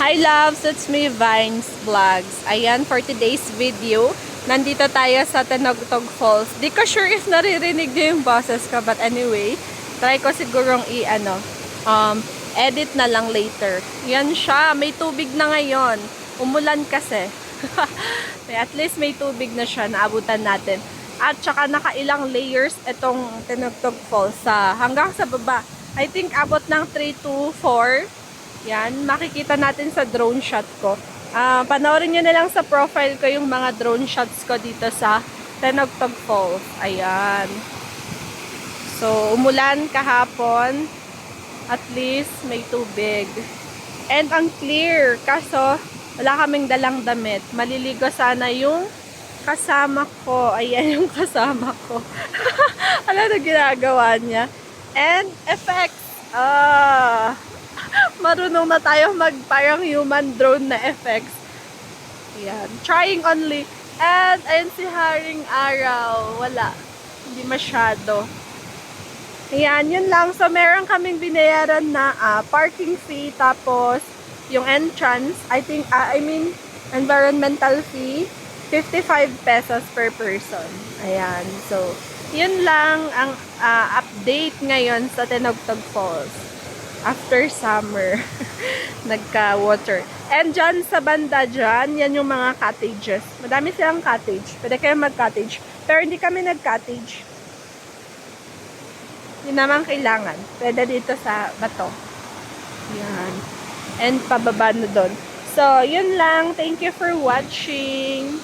Hi loves, it's me Vines Vlogs. Ayan, for today's video, nandito tayo sa Tinogtog Falls. Di ko sure if naririnig niyo yung boses ko, but anyway, try ko sigurong edit na lang later. Yan siya, may tubig na ngayon. Umulan kasi. At least may tubig na siya, naabutan natin. At saka nakailang layers itong Tinogtog Falls hanggang sa baba. I think abot ng 3 to 4. Yan, makikita natin sa drone shot ko. Panoorin nyo na lang sa profile ko yung mga drone shots ko dito sa Tinogtog Falls. Ayan. So, umulan kahapon. At least may tubig. And ang clear. Kaso, wala kaming dalang damit. Maliligo sana yung kasama ko. Ayan yung kasama ko. Ano na ginagawa niya? And effects. Marunong na tayo parang human drone na effects. Ayan. Trying only. And ayun si Haring Araw. Wala. Hindi masyado. Ayan. Yun lang. So meron kaming binayaran na parking fee. Tapos yung entrance. Environmental fee. 55 pesos per person. Ayan. So yun lang ang update ngayon sa Tinogtog Falls. After summer, nagka-water. And dyan sa banda dyan, yan yung mga cottages. Madami silang cottage. Pwede kayo mag-cottage. Pero hindi kami nag-cottage. Hindi naman kailangan. Pwede dito sa bato. Yan. And pababa na doon. So, yun lang. Thank you for watching.